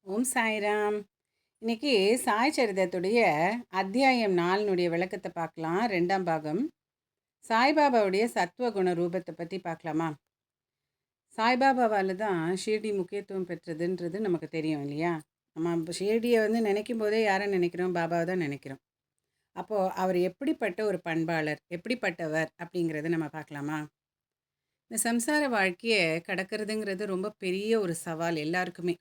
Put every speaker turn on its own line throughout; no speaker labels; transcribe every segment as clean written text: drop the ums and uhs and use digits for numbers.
ஓம் சாய்ராம். இன்னைக்கு சாய் சரிதத்துடைய அத்தியாயம் 4னுடைய விளக்கத்தை பார்க்கலாம். 2ஆம் பாகம். சாய்பாபாவுடைய சத்துவ குண ரூபத்தை பற்றி பார்க்கலாமா? சாய்பாபாவால் தான் ஷீர்டி முக்கியத்துவம் பெற்றதுன்றது நமக்கு தெரியும் இல்லையா? நம்ம ஷீர்டியை நினைக்கும் போதே யாரை நினைக்கிறோம்? பாபாவை தான் நினைக்கிறோம். அப்போது அவர் எப்படிப்பட்ட ஒரு பண்பாளர், எப்படிப்பட்டவர் அப்படிங்கிறத நம்ம பார்க்கலாமா? இந்த சம்சார வாழ்க்கையை கடக்கிறதுங்கிறது ரொம்ப பெரிய ஒரு சவால் எல்லாருக்குமே.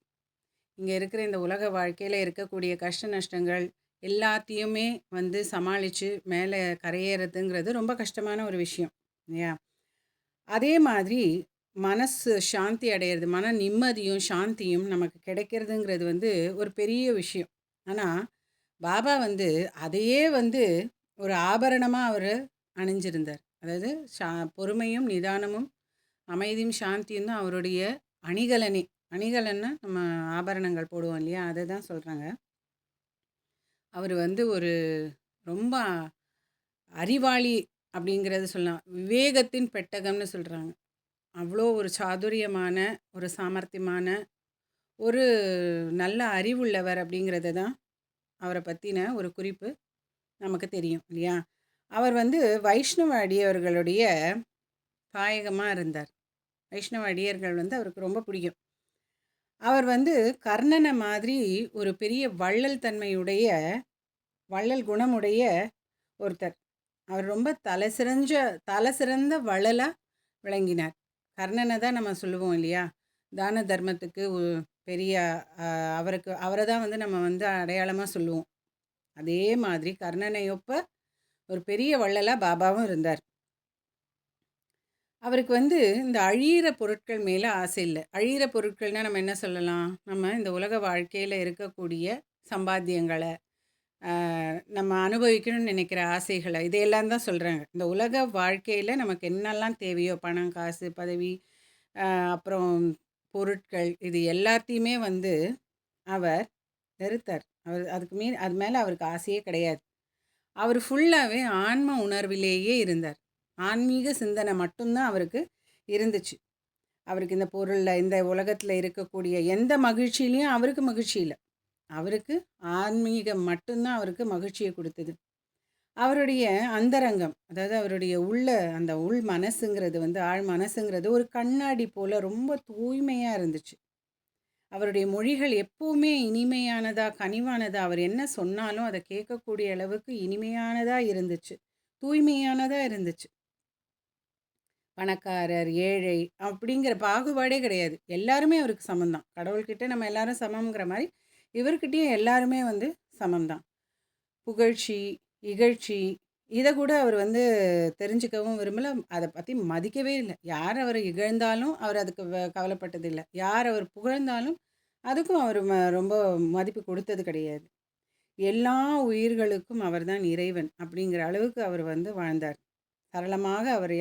இங்கே இருக்கிற இந்த உலக வாழ்க்கையில் இருக்கக்கூடிய கஷ்ட நஷ்டங்கள் எல்லாத்தையுமே சமாளித்து மேலே கரையேறதுங்கிறது ரொம்ப கஷ்டமான ஒரு விஷயம் இல்லையா? அதே மாதிரி மனசு சாந்தி அடையிறது, மன நிம்மதியும் சாந்தியும் நமக்கு கிடைக்கிறதுங்கிறது ஒரு பெரிய விஷயம். ஆனால் பாபா அதையே ஒரு ஆபரணமாக அவர் அணிஞ்சிருந்தார். அதாவது பொறுமையும் நிதானமும் அமைதியும் சாந்தியும் தான் அவருடைய அணிகலனே. அணிகலன்னா நம்ம ஆபரணங்கள் போடுவோம் இல்லையா? அதை தான் சொல்கிறாங்க. அவர் ஒரு ரொம்ப அறிவாளி அப்படிங்கிறது சொல்லலாம். விவேகத்தின் பெட்டகம்னு சொல்கிறாங்க. அவ்வளோ ஒரு சாதுரியமான, ஒரு சாமர்த்தியமான, ஒரு நல்ல அறிவுள்ளவர் அப்படிங்கிறது தான் அவரை பற்றின ஒரு குறிப்பு நமக்கு தெரியும் இல்லையா? அவர் வைஷ்ணவ அடியவர்களுடைய தாயகமாக இருந்தார். வைஷ்ணவ அடியர்கள் அவருக்கு ரொம்ப பிடிக்கும். அவர் கர்ணனை மாதிரி ஒரு பெரிய வள்ளல் தன்மையுடைய, வள்ளல் குணமுடைய ஒருத்தர். அவர் ரொம்ப தலை சிறந்த வள்ளலாக விளங்கினார். கர்ணனை தான் நம்ம சொல்லுவோம் இல்லையா? தான தர்மத்துக்கு பெரிய அவரை தான் நம்ம அடையாளமாக சொல்லுவோம். அதே மாதிரி கர்ணனை ஒப்ப ஒரு பெரிய வள்ளலாக பாபாவும் இருந்தார். அவருக்கு இந்த அழியிற பொருட்கள் மேலே ஆசை இல்லை. அழியிற பொருட்கள்னால் நம்ம என்ன சொல்லலாம்? நம்ம இந்த உலக வாழ்க்கையில் இருக்கக்கூடிய சம்பாத்தியங்களை, நம்ம அனுபவிக்கணும்னு நினைக்கிற ஆசைகளை, இதையெல்லாம் தான் சொல்கிறாங்க. இந்த உலக வாழ்க்கையில் நமக்கு என்னெல்லாம் தேவையோ, பணம், காசு, பதவி, அப்புறம் பொருட்கள், இது எல்லாத்தையுமே அவர் வெறுத்தார். அவர் அது மேலே அவருக்கு ஆசையே கிடையாது. அவர் ஃபுல்லாகவே ஆன்ம உணர்விலேயே இருந்தார். ஆன்மீக சிந்தனை மட்டும்தான் அவருக்கு இருந்துச்சு. அவருக்கு இந்த பொருளில், இந்த உலகத்தில் இருக்கக்கூடிய எந்த மகிழ்ச்சியிலையும் அவருக்கு மகிழ்ச்சி இல்லை. அவருக்கு ஆன்மீகம் மட்டும்தான் அவருக்கு மகிழ்ச்சியை கொடுத்தது. அவருடைய அந்தரங்கம், அதாவது அவருடைய அந்த உள் மனசுங்கிறது ஆழ் மனசுங்கிறது ஒரு கண்ணாடி போல் ரொம்ப தூய்மையாக இருந்துச்சு. அவருடைய மொழிகள் எப்போவுமே இனிமையானதாக, கனிவானதாக, அவர் என்ன சொன்னாலும் அதை கேட்கக்கூடிய அளவுக்கு இனிமையானதாக இருந்துச்சு, தூய்மையானதாக இருந்துச்சு. பணக்காரர், ஏழை அப்படிங்கிற பாகுபாடே கிடையாது. எல்லாருமே அவருக்கு சமம்தான். கடவுள்கிட்ட நம்ம எல்லாரும் சமங்கிற மாதிரி இவர்கிட்டையும் எல்லாருமே சமம்தான். புகழ்ச்சி, இகழ்ச்சி, இதை கூட அவர் தெரிஞ்சுக்கவும் விரும்பலை. அதை பற்றி மதிக்கவே இல்லை. யார் அவர் இகழ்ந்தாலும் அவர் அதுக்கு கவலைப்பட்டதில்லை. யார் அவர் புகழ்ந்தாலும் அதுக்கும் அவர் ரொம்ப மதிப்பு கொடுத்தது கிடையாது. எல்லா உயிர்களுக்கும் அவர் தான் இறைவன் அப்படிங்கிற அளவுக்கு அவர் வாழ்ந்தார். சரளமாக அவர்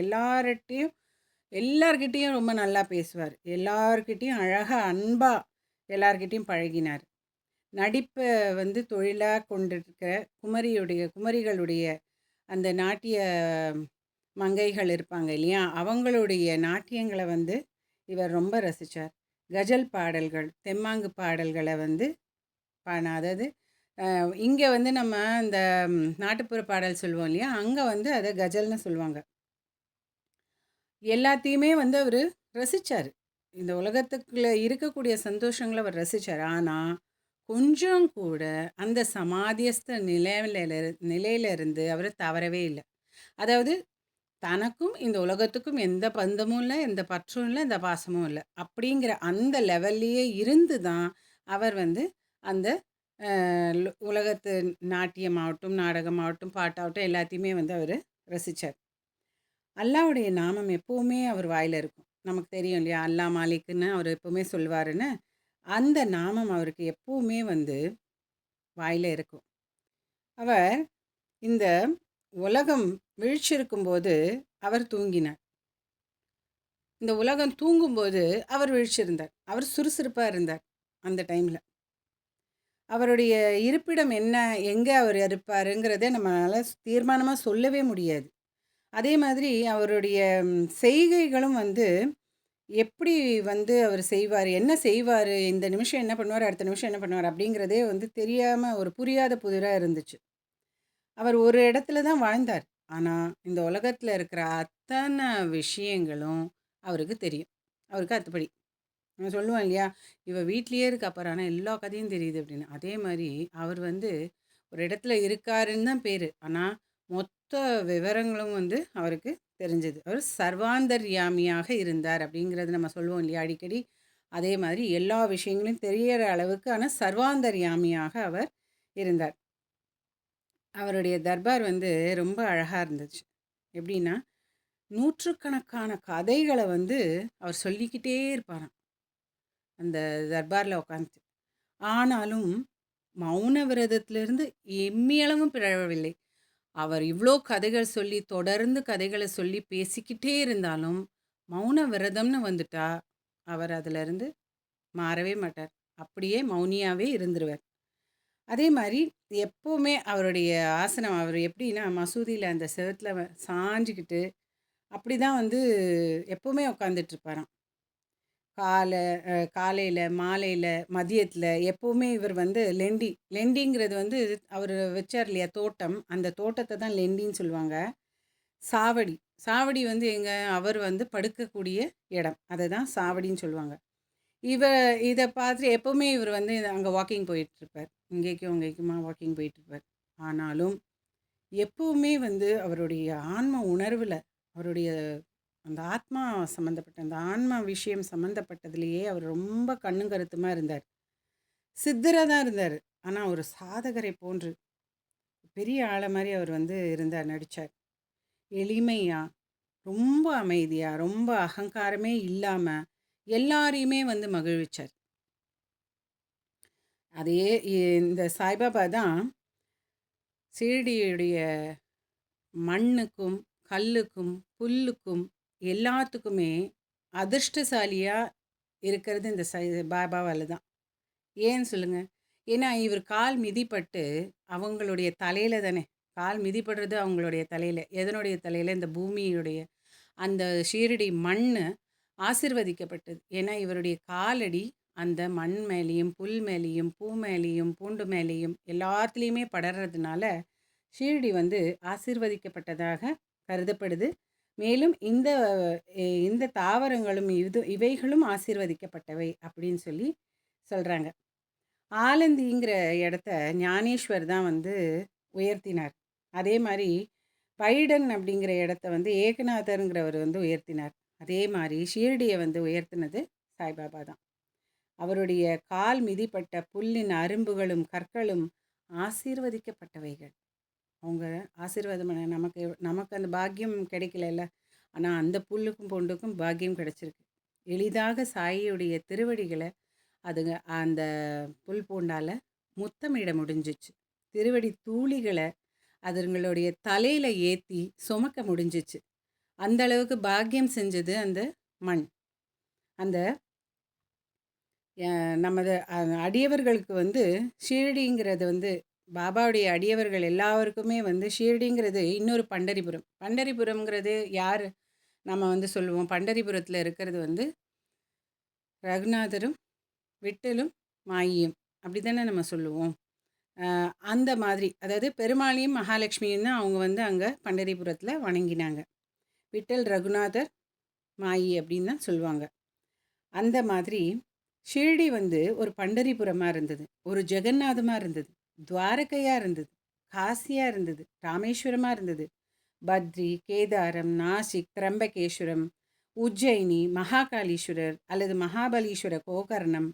எல்லார்கிட்டேயும் ரொம்ப நல்லா பேசுவார். எல்லார்கிட்டேயும் அழகாக, அன்பாக எல்லார்கிட்டேயும் பழகினார். நடிப்பை தொழிலாக கொண்டிருக்கிற குமரிகளுடைய அந்த நாட்டிய மங்கைகள் இருப்பாங்க இல்லையா? அவங்களுடைய நாட்டியங்களை இவர் ரொம்ப ரசித்தார். கஜல் பாடல்கள், தெம்மாங்கு பாடல்களை அதாவது இங்கே நம்ம இந்த நாட்டுப்புற பாடல் சொல்லுவோம் இல்லையா? அங்கே அதை கஜல்னு சொல்லுவாங்க. எல்லாத்தையுமே அவர் ரசித்தார். இந்த உலகத்துக்குள்ளே இருக்கக்கூடிய சந்தோஷங்களை அவர் ரசித்தார். ஆனால் கொஞ்சம் கூட அந்த சமாதியஸ்த நிலையிலிருந்து அவர் தவறவே இல்லை. அதாவது தனக்கும் இந்த உலகத்துக்கும் எந்த பந்தமும் இல்லை, எந்த பற்றும் இல்லை, எந்த பாசமும் இல்லை அப்படிங்கிற அந்த லெவல்லையே இருந்து தான் அவர் அந்த உலகத்து நாட்டியமாகட்டும், நாடகமாகட்டும், பாட்டாகட்டும் எல்லாத்தையுமே அவர் ரசித்தார். அல்லாவுடைய நாமம் எப்போவுமே அவர் வாயில் இருக்கும். நமக்கு தெரியும் இல்லையா? அல்லா மாலிக்குன்னு அவர் எப்போவுமே சொல்லுவாருன்னு. அந்த நாமம் அவருக்கு எப்போவுமே வாயில் இருக்கும். அவர் இந்த உலகம் விழிச்சிருக்கும்போது அவர் தூங்கினார். இந்த உலகம் தூங்கும்போது அவர் விழிச்சிருந்தார். அவர் சுறுசுறுப்பாக இருந்தார் அந்த டைமில். அவருடைய இருப்பிடம் என்ன, எங்கே அவர் இருப்பாருங்கிறத நம்மளால் தீர்மானமாக சொல்லவே முடியாது. அதே மாதிரி அவருடைய செய்கைகளும் எப்படி வந்து அவர் செய்வாரு? என்ன செய்வாரு? இந்த நிமிஷம் என்ன பண்ணுவாரு? அடுத்த நிமிஷம் என்ன பண்ணுவாரு? அப்படிங்கிறதே வந்து தெரியாம ஒரு புரியாத புதிரா இருந்துச்சு. அவர் ஒரு இடத்துல தான் வாழ்ந்தார். ஆனா, இந்த உலகத்துல இருக்கிற அத்தன விஷயங்களும் அவருக்கு தெரியும். அவருக்கு அத்துப்படி. நம்ம சொல்லுவோம் இல்லையா? "இவ வீட்லயே இருக்கா பாரு, ஆனா எல்லா கதையும் தெரியுது" அப்படின்னு. அதே மாரி அவர் வந்து ஒரு இடத்துல இருக்காருன்னு தான் பேரு. ஆனா, மொத்த விவரங்களும் வந்து அவருக்கு தெரிஞ்சது. அவர் சர்வாந்தர்யாமியாக இருந்தார் அப்படிங்கிறது நம்ம சொல்லுவோம் இல்லையா அடிக்கடி? அதே மாதிரி எல்லா விஷயங்களையும் தெரியற அளவுக்கு ஆனா சர்வாந்தர்யாமியாக அவர் இருந்தார். அவருடைய தர்பார் வந்து ரொம்ப அழகா இருந்துச்சு. எப்படின்னா, நூற்றுக்கணக்கான கதைகள வந்து அவர் சொல்லிக்கிட்டே இருப்பாராம். அந்த தர்பார்ல உட்காந்துட்டு. ஆனாலும், மௌன விரதத்திலிருந்து எம்மியளவும் பிறழவில்லை. அவர் இவ்ளோ கதைகள் சொல்லி, தொடர்ந்து கதைகள சொல்லி பேசிக்கிட்டே இருந்தாலும், மௌன விரதம்னு வந்துட்டா, அவர் அதிலருந்து மாறவே மாட்டார். அப்படியே மௌனியாவே இருந்துருவார். அதே மாரி எப்பவுமே அவருடைய ஆசனம் அவர் எப்படின்னா, மசூதியில அந்த செவுத்துல சாஞ்சுகிட்டு, அப்படிதான் வந்து எப்பவுமே உட்காந்துட்டுருப்பாராம். கால காலையில, மாலையில, மதியத்தில எப்பவுமே இவர் வந்து லெண்டிங்கிறது வந்து அவரு வச்சார் இல்லையா தோட்டம், அந்த தோட்டத்த தான் லெண்டின்னு சொல்லுவாங்க. சாவடி. சாவடி வந்து எங்க? அவர் வந்து படுக்கக்கூடிய இடம். அததான் சாவடின்னு சொல்லுவாங்க. இவ இத பார்த்துட்டு எப்பவுமே இவர் வந்து அங்க வாக்கிங் போயிட்டுருப்பார். இங்கேக்கும், அங்கேக்குமா வாக்கிங் போயிட்டுருப்பார். ஆனாலும், எப்பவுமே வந்து அவருடைய ஆன்ம உணர்வுல, அவருடைய அந்த ஆத்மா சம்மந்தப்பட்ட அந்த ஆன்மா விஷயம் சம்மந்தப்பட்டதிலேயே அவர் ரொம்ப கண்ணும் கருத்துமா இருந்தார். சித்தரா தான் இருந்தாரு. ஆனா ஒரு சாதகரை போன்று, பெரிய ஆள மாரி அவர் வந்து இருந்தார், நடிச்சார். எளிமையா, ரொம்ப அமைதியா, ரொம்ப அகங்காரமே இல்லாம, எல்லாரையுமே வந்து மகிழ்விச்சார். அதே இந்த சாய்பாபா தான் ஷிரடியுடைய மண்ணுக்கும், கல்லுக்கும், புல்லுக்கும் எல்லாத்துக்குமே அதிர்ஷ்டசாலியா இருக்கிறது இந்த பாபாவால தான். ஏன்னு சொல்லுங்க? ஏன்னா, இவர் கால் மிதிப்பட்டு அவங்களுடைய தலையில தானே, கால் மிதிப்படுறது அவங்களுடைய தலையில. எதனுடைய தலையில? இந்த பூமியுடைய அந்த ஷீரடி மண்ணு ஆசிர்வதிக்கப்பட்டது. ஏன்னா, இவருடைய காலடி அந்த மண் மேலேயும், புல் மேலேயும், பூ மேலேயும், பூண்டு மேலேயும் எல்லாத்துலயுமே படர்றதுனால, ஷீரடி வந்து ஆசீர்வதிக்கப்பட்டதாக கருதப்படுது. மேலும் இந்த தாவரங்களும் இவைகளும் ஆசீர்வதிக்கப்பட்டவை அப்படின்னு சொல்லி சொல்றாங்க. ஆலந்திங்கிற இடத்த ஞானேஸ்வர் தான் வந்து உயர்த்தினார். அதே மாரி பைடன் அப்படிங்கிற இடத்த வந்து ஏகநாதர்ங்கிறவர் வந்து உயர்த்தினார். அதே மாரி ஷீரடிய வந்து உயர்த்தினது சாய்பாபா தான். அவருடைய கால் மிதிப்பட்ட புல்லின் அரும்புகளும், கற்களும் ஆசீர்வதிக்கப்பட்டவைகள். அவங்க ஆசீர்வாதம் பண்ண நமக்கு நமக்கு அந்த பாக்கியம் கிடைக்கலல்ல. ஆனா அந்த புல்லுக்கும், பூண்டுக்கும் பாக்கியம் கிடைச்சிருக்கு. எளிதாக சாயியுடைய திருவடிகள அதுங்க அந்த புல் பூண்டால முத்தமிட முடிஞ்சுச்சு. திருவடி தூளிகள அதுங்களுடைய தலையில ஏத்தி சுமக்க முடிஞ்சுச்சு. அந்த அளவுக்கு பாக்கியம் செஞ்சது அந்த மண். அந்த நமது அடியவர்களுக்கு வந்து ஷீரடிங்கிறது வந்து பாபாவுடைய அடியவர்கள் எல்லாருக்குமே வந்து ஷீரடிங்கிறது இன்னொரு பண்டரிபுரம். பண்டரிபுரம்ங்கிறது யாரு? நம்ம வந்து சொல்லுவோம். பண்டரிபுரத்தில இருக்கிறது வந்து ரகுநாதரும், விட்டலும், மாயியும். அப்படி தானே நம்ம சொல்லுவோம். அந்த மாதிரி. அதாவது பெருமாளையும், மகாலட்சுமியும் தான் அவங்க வந்து அங்க பண்டரிபுரத்தில வணங்கினாங்க. விட்டல், ரகுநாதர், மாயி அப்படின்னு தான் சொல்லுவாங்க. அந்த மாதிரி ஷிரடி வந்து ஒரு பண்டரிபுரமா இருந்தது. ஒரு ஜெகந்நாதமா இருந்தது. துவாரகையா இருந்தது. காசியா இருந்தது. ராமேஸ்வரமா இருந்தது. பத்ரி, கேதாரம், நாசிக், திரம்பகேஸ்வரம், உஜ்ஜயினி, மகாகாளீஸ்வரர் அல்லது மகாபலீஸ்வர கோகர்ணம்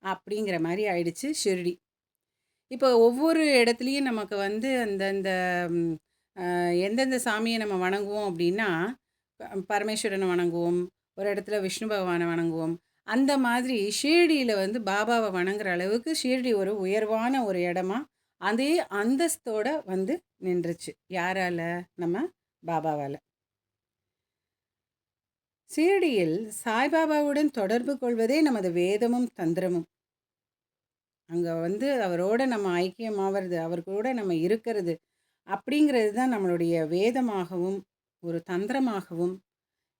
அப்படிங்கிற மாரி ஆயிடுச்சு ஷிரடி. இப்போ ஒவ்வொரு இடத்துலயும் நமக்கு வந்து அந்தந்த ம் எந்தெந்த சாமிய நம்ம வணங்குவோம் அப்படின்னா, பரமேஸ்வரன வணங்குவோம். ஒரு இடத்துல விஷ்ணு பகவான வணங்குவோம். அந்த மாதிரி ஷிரடியில வந்து பாபாவ வணங்குற அளவுக்கு ஷிரடி ஒரு உயர்வான ஒரு இடமா, அதே அந்தஸ்தோட வந்து நின்றுச்சு. யாரால? நம்ம பாபாவால. ஷிரடியில் சாய்பாபாவுடன் தொடர்பு கொள்வதே நமது வேதமும், தந்திரமும். அங்க வந்து அவரோட நம்ம ஐக்கியமாவறது, அவர் கூட நம்ம இருக்கிறது, அப்படிங்கிறது தான் நம்மளுடைய வேதமாகவும், ஒரு தந்திரமாகவும்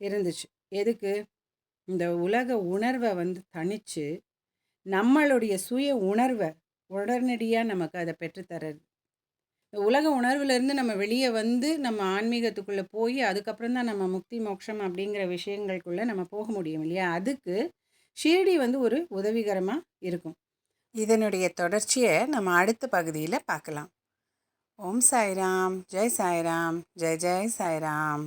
இருந்துச்சு. எதுக்கு? இந்த உலக உணர்வை வந்து தணிச்சு நம்மளுடைய சுய உணர்வை உடனடியாக நமக்கு அதை பெற்றுத்தர்றது. உலக உணர்வுலேருந்து நம்ம வெளியே வந்து நம்ம ஆன்மீகத்துக்குள்ளே போய் அதுக்கப்புறம் தான் நம்ம முக்தி மோட்சம் அப்படிங்கிற விஷயங்களுக்குள்ளே நம்ம போக முடியும் இல்லையா? அதுக்கு ஷீரடி வந்து ஒரு உதவிகரமாக இருக்கும். இதனுடைய தொடர்ச்சியை நம்ம அடுத்த பகுதியில் பார்க்கலாம். ஓம் சாய்ராம், ஜெய் சாய்ராம், ஜெய் ஜெய் சாய்ராம்.